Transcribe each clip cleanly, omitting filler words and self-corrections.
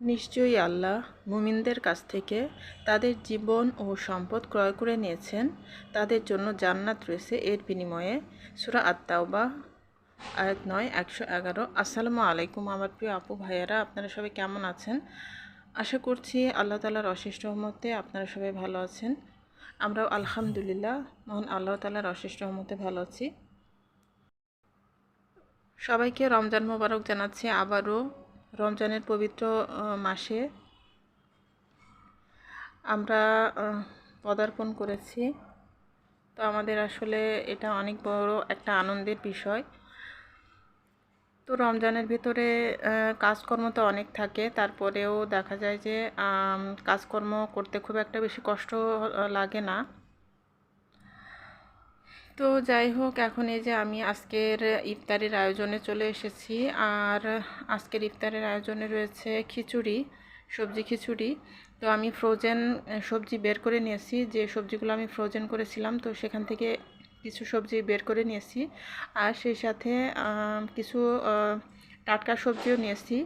নিশ্চয়ই আল্লাহ মুমিনদের কাছ থেকে তাদের জীবন ও সম্পদ ক্রয় করে নিয়েছেন। তাদের জন্য জান্নাত রয়েছে এর বিনিময়ে। সূরা আত-তাওবা আয়াত ৯ ১১১। আসসালামু আলাইকুম আমার প্রিয় আপু ভাইয়ারা, আপনারা সবাই কেমন আছেন? আশা করছি আল্লাহ তাআলার অশেষ রহমতে আপনারা সবাই ভালো আছেন। আমরাও আলহামদুলিল্লাহ মহান আল্লাহ তাআলার অশেষ রহমতে ভালো আছি। সবাইকে রমজান মোবারক জানাচ্ছি। আবারও রমজানের পবিত্র মাসে আমরা পদার্পণ করেছি। তো আমাদের আসলে এটা অনেক বড় একটা আনন্দের বিষয়। তো রমজানের ভিতরে কাজকর্ম তো অনেক থাকে, তারপরেও দেখা যায় যে কাজকর্ম করতে খুব একটা বেশি কষ্ট লাগে না। তো যাই হোক, এখন এই যে আমি আজকের ইফতারের আয়োজনে চলে এসেছি। আর আজকের ইফতারের আয়োজনে রয়েছে খিচুড়ি, সবজি খিচুড়ি। তো আমি ফ্রোজেন সবজি বের করে নিয়েছি, যে সবজিগুলো আমি ফ্রোজেন করেছিলাম, তো সেখান থেকে কিছু সবজি বের করে নিয়েছি। আর সেই সাথে কিছু টাটকা সবজিও নিয়েছি।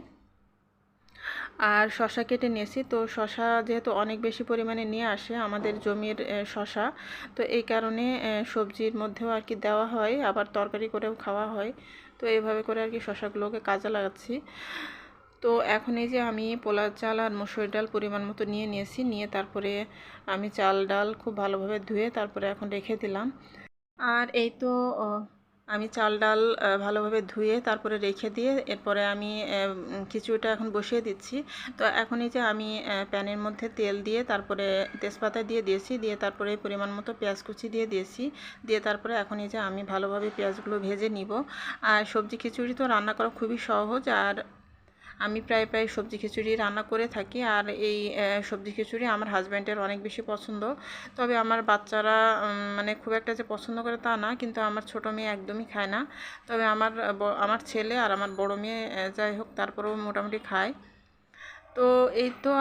আর শসা কেটে নিয়েছি। তো শসা যেহেতু অনেক বেশি পরিমাণে নিয়ে আসে আমাদের জমির শসা, তো এই কারণে সবজির মধ্যেও আর কি দেওয়া হয়, আবার তরকারি করেও খাওয়া হয়। তো এইভাবে করে আর কি শসাগুলোকে কাজে লাগাচ্ছি। তো এখন এই যে আমি পোলাও চাল আর মসুর ডাল পরিমাণ মতো নিয়ে নিয়েছি, নিয়ে তারপরে আমি চাল ডাল খুব ভালোভাবে ধুয়ে তারপরে এখন রেখে দিলাম। আর এই তো আমি চাল ডাল ভালোভাবে ধুয়ে তারপরে রেখে দিয়ে এরপরে আমি খিচুড়িটা এখন বসিয়ে দিচ্ছি। তো এখন এই যে আমি প্যানের মধ্যে তেল দিয়ে তারপরে তেজপাতা দিয়ে দিয়েছি, দিয়ে তারপরে পরিমাণ মতো পেঁয়াজ কুচি দিয়ে দিয়েছি, দিয়ে তারপরে এখন এই যে আমি ভালোভাবে পেঁয়াজগুলো ভেজে নিব। আর সবজি খিচুড়ি তো রান্না করা খুবই সহজ। আর আমি প্রায় প্রায় সবজি খিচুড়ি রান্না করে থাকি। আর এই সবজি খিচুড়ি আমার হাজব্যান্ডের অনেক বেশি পছন্দ। তবে আমার বাচ্চারা মানে খুব একটা যে পছন্দ করে তা না, কিন্তু আমার ছোটো মেয়ে একদমই খায় না। তবে আমার ছেলে আর আমার বড় মেয়ে যাই হোক তারপরেও মোটামুটি খায়। তো এই তো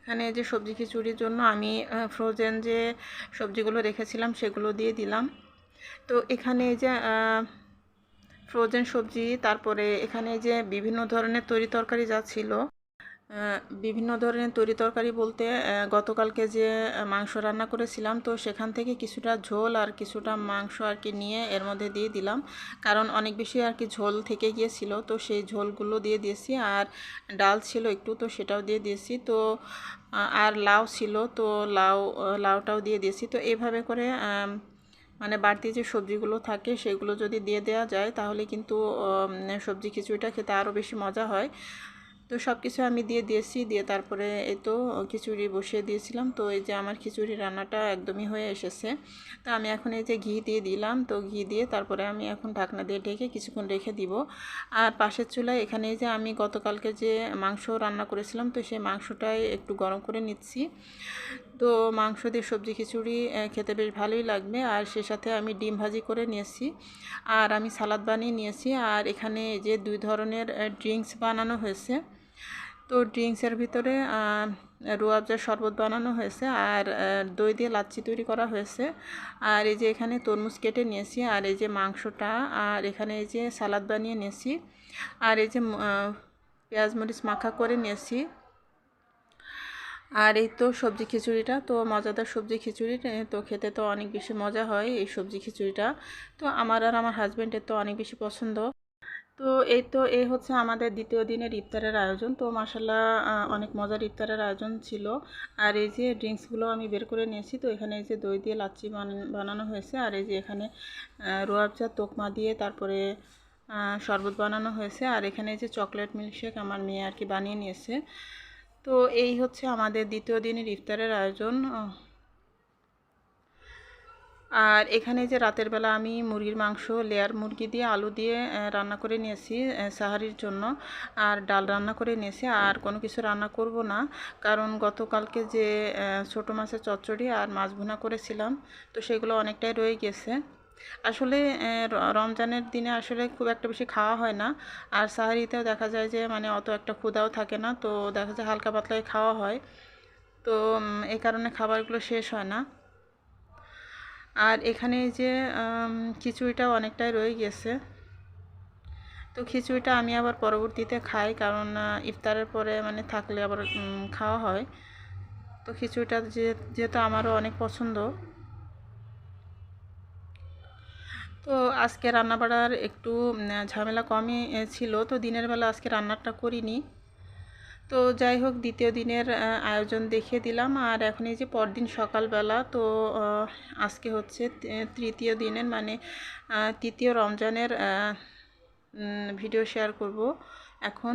এখানে যে সবজি খিচুড়ির জন্য আমি ফ্রোজেন যে সবজিগুলো রেখেছিলাম সেগুলো দিয়ে দিলাম। তো এখানে যে ফ্রোজেন সবজি, তারপরে এখানে যে বিভিন্ন ধরনের তরি তরকারি যা ছিল, বিভিন্ন ধরনের তরি তরকারি বলতে গতকালকে যে মাংস রান্না করেছিলাম, তো সেখান থেকে কিছুটা ঝোল আর কিছুটা মাংস আর কি নিয়ে এর মধ্যে দিয়ে দিলাম। কারণ অনেক বেশি আর কি ঝোল থেকে গিয়েছিল, তো সেই ঝোলগুলো দিয়ে দিয়েছি। আর ডাল ছিল একটু, তো সেটাও দিয়ে দিয়েছি। তো আর লাউ ছিল, তো লাউটাও দিয়ে দিয়েছি। তো এইভাবে করে মানে বাড়তি যে সবজিগুলো থাকে সেগুলো যদি দিয়ে দেওয়া যায় তাহলে কিন্তু সবজি খিচুড়িটা খেতে আরও বেশি মজা হয়। তো সব কিছু আমি দিয়ে দিয়েছি, দিয়ে তারপরে এই তো খিচুড়ি বসিয়ে দিয়েছিলাম। তো এই যে আমার খিচুড়ি রান্নাটা একদমই হয়ে এসেছে। তো আমি এখন এই যে ঘি দিয়ে দিলাম, তো ঘি দিয়ে তারপরে আমি এখন ঢাকনা দিয়ে ঢেকে কিছুক্ষণ রেখে দিব। আর পাশের চুলায় এখানে এই যে আমি গতকালকে যে মাংস রান্না করেছিলাম, তো সেই মাংসটাই একটু গরম করে নিচ্ছি। তো মাংস দিয়ে সবজি খিচুড়ি খেতে বেশ ভালোই লাগবে। আর সে সাথে আমি ডিম ভাজি করে নিয়েছি, আর আমি সালাদ বানিয়ে নিয়েছি। আর এখানে যে 2 ধরনের ড্রিঙ্কস বানানো হয়েছে। তো ড্রিঙ্কসের ভিতরে রুয়াবজার শরবত বানানো হয়েছে, আর দই দিয়ে লাচ্ছি তৈরি করা হয়েছে। আর এই যে এখানে তরমুজ কেটে নিয়েছি, আর এই যে মাংসটা, আর এখানে এই যে সালাদ বানিয়ে নিয়েছি, আর এই যে পেঁয়াজ মরিচ মাখা করে নিয়েছি। আর এই তো সবজি খিচুড়িটা তো মজাদার সবজি খিচুড়ি, তো খেতে তো অনেক বেশি মজা হয় এই সবজি খিচুড়িটা। তো আমার আর আমার হাজব্যান্ডের তো অনেক বেশি পছন্দ। তো এই হচ্ছে আমাদের দ্বিতীয় দিনের ইফতারের আয়োজন। তো মাশাল্লাহ অনেক মজার ইফতারের আয়োজন ছিল। আর এই যে ড্রিঙ্কসগুলো আমি বের করে নিয়েছি। তো এখানে এই যে দই দিয়ে লাচ্ছি বানানো হয়েছে, আর এই যে এখানে রুয়াবজা তোকমা দিয়ে তারপরে শরবত বানানো হয়েছে। আর এখানে এই যে চকলেট মিল্কশেক আমার মেয়ে আর কি বানিয়ে নিয়েছে। তো এই হচ্ছে আমাদের দ্বিতীয় দিনের ইফতারের আয়োজন। আর এখানে যে রাতের বেলা আমি মুরগির মাংস, লেয়ার মুরগি দিয়ে আলু দিয়ে রান্না করে নিয়েছি সাহারির জন্য। আর ডাল রান্না করে নিয়েছি, আর কোনো কিছু রান্না করব না, কারণ গতকালকে যে ছোটো মাছের চচ্চড়ি আর মাছ ভুনা করেছিলাম, তো সেগুলো অনেকটাই রয়ে গেছে। আসলে রমজানের দিনে আসলে খুব একটা বেশি খাওয়া হয় না। আর সাহারিতেও দেখা যায় যে মানে অত একটা ক্ষুধাও থাকে না, তো দেখা যায় হালকা পাতলাই খাওয়া হয়। তো এই কারণে খাবারগুলো শেষ হয় না। আর এখানে যে খিচুড়িটাও অনেকটাই রয়ে গেছে। তো খিচুড়িটা আমি আবার পরবর্তীতে খাই, কারণ ইফতারের পরে মানে থাকলে আবার খাওয়া হয়। তো খিচুড়িটা যেহেতু আমারও অনেক পছন্দ। তো আজকে রান্নাবাড়ার একটু ঝামেলা কমই ছিল, তো দিনের বেলা আজকে রান্নাটা করিনি। তো যাই হোক, দ্বিতীয় দিনের আয়োজন দেখিয়ে দিলাম। আর এখন এই যে পরদিন সকালবেলা, তো আজকে হচ্ছে তৃতীয় দিনের মানে তৃতীয় রমজানের ভিডিও শেয়ার করব এখন।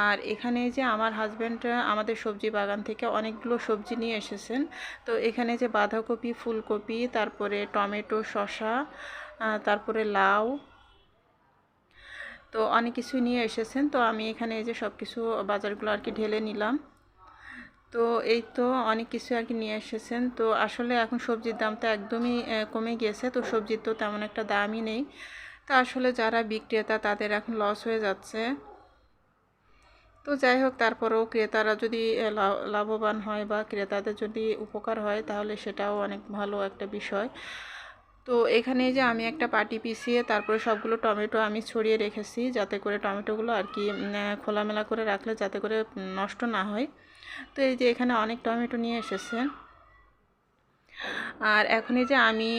আর এখানে যে আমার হাজব্যান্ড আমাদের সবজি বাগান থেকে অনেকগুলো সবজি নিয়ে এসেছেন। তো এখানে যে বাঁধাকপি, ফুলকপি, তারপরে টমেটো, শসা, তারপরে লাউ, তো অনেক কিছু নিয়ে এসেছেন। তো আমি এখানে এই যে সব কিছু বাজারগুলো আর কি ঢেলে নিলাম। তো এই তো অনেক কিছু আর কি নিয়ে এসেছেন। তো আসলে এখন সবজির দামটা একদমই কমে গিয়েছে, তো সবজির তো তেমন একটা দামই নেই। তো আসলে যারা বিক্রেতা তাদের এখন লস হয়ে যাচ্ছে। তো যাই হোক, তারপরেও ক্রেতারা যদি লাভবান হয় বা ক্রেতাদের যদি উপকার হয়, তাহলে সেটাও অনেক ভালো একটা বিষয়। তো এখানে যে আমি একটা পাটি পিষিয়ে তারপরে সবগুলো টমেটো আমি ছড়িয়ে রেখেছি, যাতে করে টমেটোগুলো আর কি খোলামেলা করে রাখলে যাতে করে নষ্ট না হয়। তো এই যে এখানে অনেক টমেটো নিয়ে এসেছে। আর এখন এই যে আমি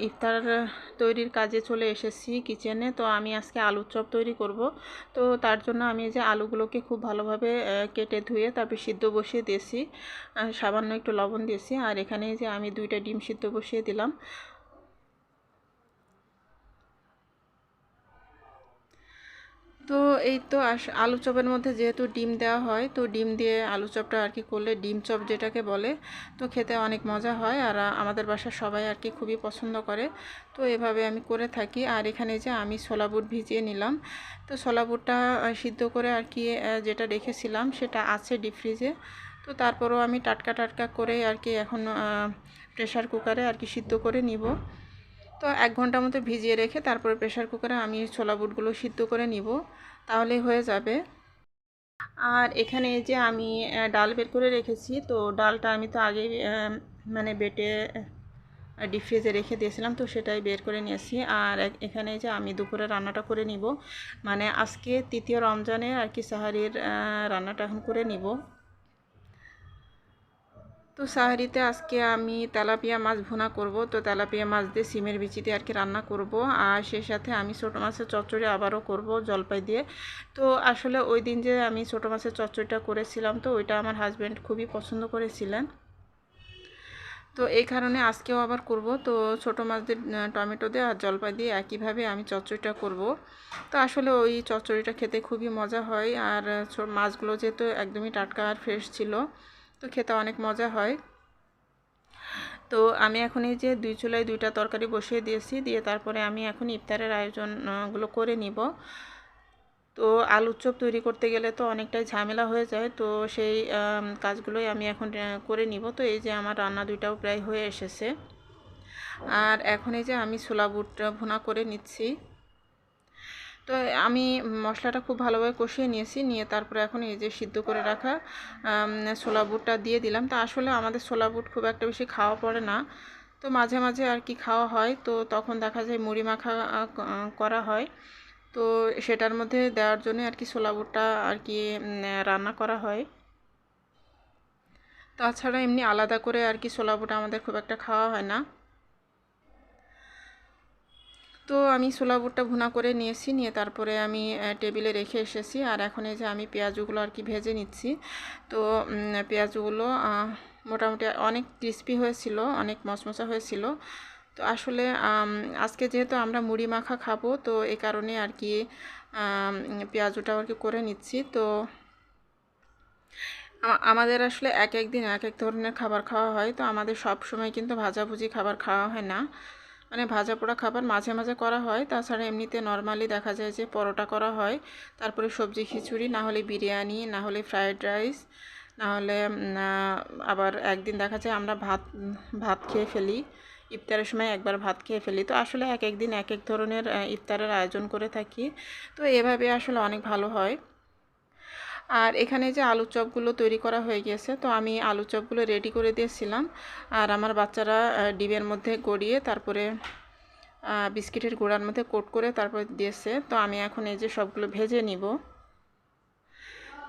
ইফতার তৈরির কাজে চলে এসেছি কিচেনে। তো আমি আজকে আলুর চপ তৈরি করব। তো তার জন্য আমি এই যে আলুগুলোকে খুব ভালোভাবে কেটে ধুয়ে তারপর সিদ্ধ বসিয়ে দিয়েছি, সামান্য একটু লবণ দিয়েছি। আর এখানে যে আমি 2টা ডিম সিদ্ধ বসিয়ে দিলাম। তো এই তো আলু চপের মধ্যে যেহেতু ডিম দেওয়া হয়, তো ডিম দিয়ে আলু চপটা আর কি করলে ডিম চপ যেটাকে বলে, তো খেতে অনেক মজা হয়। আর আমাদের বাসার সবাই আর কি খুবই পছন্দ করে। তো এভাবে আমি করে থাকি। আর এখানে যে আমি ছোলা বুট ভিজিয়ে নিলাম। তো ছোলা বুটটা সিদ্ধ করে আর কি যেটা রেখেছিলাম সেটা আছে ডিপ ফ্রিজে। তো তারপরেও আমি টাটকা টাটকা করে আর কি এখন প্রেশার কুকারে আর কি সিদ্ধ করে নিব। তো 1 ঘন্টার মতো ভিজিয়ে রেখে তারপরে প্রেশার কুকারে আমি ছোলা বুটগুলো সিদ্ধ করে নিব, তাহলেই হয়ে যাবে। আর এখানে যে আমি ডাল বের করে রেখেছি। তো ডালটা আমি তো আগেই মানে বেটে ডিপ ফ্রিজে রেখে দিয়েছিলাম, তো সেটাই বের করে নিয়েছি। আর এখানে যে আমি দুপুরে রান্নাটা করে নিব, মানে আজকে তৃতীয় রমজানে আর কি সাহারির রান্নাটা এখন করে নিব। তো সাহারিতে আজকে আমি তেলাপিয়া মাছ ভুনা করব। তো তেলাপিয়া মাছ দিয়ে সিমের বিচি দিয়ে আর কি রান্না করব। আর সেই সাথে আমি ছোটো মাছের চচ্চড়ি আবারও করব জলপাই দিয়ে। তো আসলে ওই দিন যে আমি ছোটো মাছের চচ্চড়িটা করেছিলাম, তো ওইটা আমার হাজব্যান্ড খুবই পছন্দ করেছিলেন। তো এই কারণে আজকেও আবার করব। তো ছোটো মাছ দিয়ে টমেটো দিয়ে আর জলপাই দিয়ে একইভাবে আমি চচ্চড়িটা করব। তো আসলে ওই চচ্চড়িটা খেতে খুবই মজা হয়। আর মাছগুলো যেহেতু একদমই টাটকা আর ফ্রেশ ছিল, তো খেতে অনেক মজা হয়। তো আমি এখন এই যে 2 চুলায় 2টা তরকারি বসিয়ে দিয়েছি, দিয়ে তারপরে আমি এখন ইফতারের আয়োজনগুলো করে নিব। তো আলুর চপ তৈরি করতে গেলে তো অনেকটাই ঝামেলা হয়ে যায়, তো সেই কাজগুলোই আমি এখন করে নিব। তো এই যে আমার রান্না 2টাও প্রায় হয়ে এসেছে। আর এখন এই যে আমি ছোলা বুট ভুনা করে নিচ্ছি। তো আমি মশলাটা খুব ভালোভাবে কষিয়ে নিয়েছি, নিয়ে তারপরে এখন এই যে সিদ্ধ করে রাখা ছোলা বুটটা দিয়ে দিলাম। তো আসলে আমাদের ছোলা বুট খুব একটা বেশি খাওয়া পড়ে না, তো মাঝে মাঝে আর কি খাওয়া হয়। তো তখন দেখা যায় মুড়ি মাখা করা হয়, তো সেটার মধ্যে দেওয়ার জন্য আর কি ছোলা বুটটা আর কি রান্না করা হয়। তাছাড়া এমনি আলাদা করে আর কি ছোলা বুট আমাদের খুব একটা খাওয়া হয় না। তো আমি ছোলা বুটটা ভুনা করে নিয়েছি, নিয়ে তারপরে আমি টেবিলে রেখে এসেছি। আর এখন এই যে আমি পেঁয়াজগুলো আর কি ভেজে নিচ্ছি। তো পেঁয়াজগুলো মোটামুটি অনেক ক্রিস্পি হয়েছিল, অনেক মচমচা হয়েছিল। তো আসলে আজকে যেহেতু আমরা মুড়ি মাখা খাবো, তো এই কারণে আর কি পেঁয়াজটাও আর কি করে নিচ্ছি। তো আমাদের আসলে এক এক দিন এক এক ধরনের খাবার খাওয়া হয়। তো আমাদের সব সময় কিন্তু ভাজাভুজি খাবার খাওয়া হয় না, মানে ভাজা পোড়া খাবার মাঝে মাঝে করা হয়। তাছাড়া এমনিতে নর্মালি দেখা যায় যে পরোটা করা হয়, তারপরে সবজি খিচুড়ি, না হলে বিরিয়ানি, না হলে ফ্রায়েড রাইস, না হলে আবার একদিন দেখা যায় আমরা ভাত ভাত খেয়ে ফেলি, ইফতারের সময় একবার ভাত খেয়ে ফেলি। তো আসলে এক এক দিন এক এক ধরনের ইফতারের আয়োজন করে থাকি। তো এভাবে আসলে অনেক ভালো হয়। আর এখানে যে আলুর চপগুলো তৈরি করা হয়ে গেছে, তো আমি আলুর চপগুলো রেডি করে দিয়েছিলাম। আর আমার বাচ্চারা ডিমের মধ্যে গড়িয়ে তারপরে বিস্কিটের গুঁড়ার মধ্যে কোট করে তারপর দিয়েছে। তো আমি এখন এই যে সবগুলো ভেজে নিব।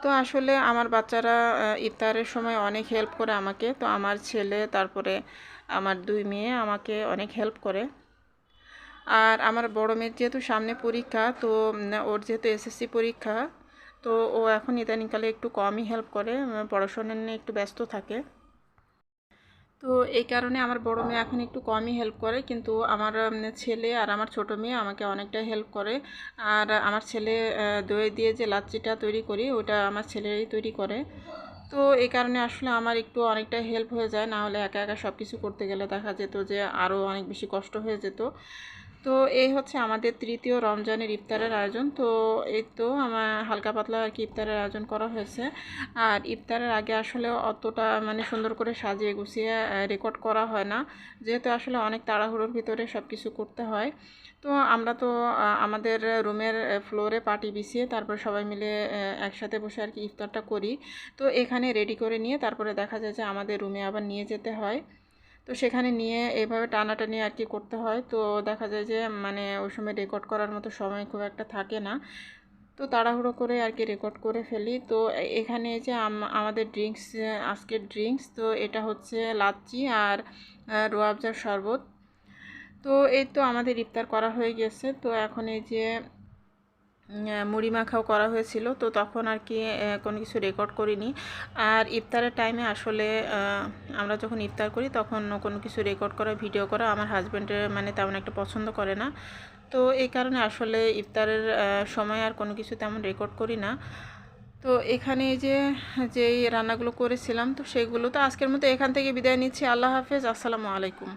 তো আসলে আমার বাচ্চারা ইফতারের সময় অনেক হেল্প করে আমাকে। তো আমার ছেলে তারপরে আমার 2 মেয়ে আমাকে অনেক হেল্প করে। আর আমার বড় মেয়ের যেহেতু সামনে পরীক্ষা, তো ওর যেহেতু এসএসসি পরীক্ষা, তো ও এখন ইদানিংকালে একটু কমই হেল্প করে, পড়াশোনা নিয়ে একটু ব্যস্ত থাকে। তো এই কারণে আমার বড় মেয়ে এখন একটু কমই হেল্প করে, কিন্তু আমার ছেলে আর আমার ছোট মেয়ে আমাকে অনেকটাই হেল্প করে। আর আমার ছেলে দই দিয়ে যে লাচ্ছিটা তৈরি করি, ওটা আমার ছেলেই তৈরি করে। তো এই কারণে আসলে আমার একটু অনেকটাই হেল্প হয়ে যায়, না হলে একা একা সব কিছু করতে গেলে দেখা যেত যে আরও অনেক বেশি কষ্ট হয়ে যেত। তো এই হচ্ছে আমাদের তৃতীয় রমজানের ইফতারের আয়োজন। তো এই তো আমার হালকা পাতলা আর কি ইফতারের আয়োজন করা হয়েছে। আর ইফতারের আগে আসলে অতটা মানে সুন্দর করে সাজিয়ে গুছিয়ে রেকর্ড করা হয় না, যেহেতু আসলে অনেক তাড়াহুড়োর ভিতরে সব কিছু করতে হয়। তো আমরা তো আমাদের রুমের ফ্লোরে পাটি বিছিয়ে তারপর সবাই মিলে একসাথে বসে আর কি ইফতারটা করি। তো এখানে রেডি করে নিয়ে তারপরে দেখা যায় যে আমাদের রুমে আবার নিয়ে যেতে হয়। তো সেখানে নিয়ে এভাবে টানাটানি আর কি করতে হয়। তো দেখা যায় যে মানে ওই সময় রেকর্ড করার মতো সময় খুব একটা থাকে না। তো তাড়াহুড়ো করে আর কি রেকর্ড করে ফেলি। তো এখানে যে আমাদের ড্রিঙ্কস, আজকের ড্রিঙ্কস তো এটা হচ্ছে লাচ্ছি আর রুয়াবজার শরবত। তো এই তো আমাদের ইফতার করা হয়ে গেছে। তো এখন এই যে মুড়ি মাখাও করা হয়েছিল, তো তখন আর কি কোনো কিছু রেকর্ড করিনি। আর ইফতারের টাইমে আসলে আমরা যখন ইফতার করি তখন কোনো কিছু রেকর্ড করা, ভিডিও করা আমার হাজব্যান্ডের মানে তেমন একটা পছন্দ করে না। তো এই কারণে আসলে ইফতারের সময় আর কোনো কিছু তেমন রেকর্ড করি না। তো এখানে এই যে যেই রান্নাগুলো করেছিলাম, তো সেগুলো তো আজকের মতো এখান থেকে বিদায় নিচ্ছি। আল্লাহ হাফেজ, আসসালামু আলাইকুম।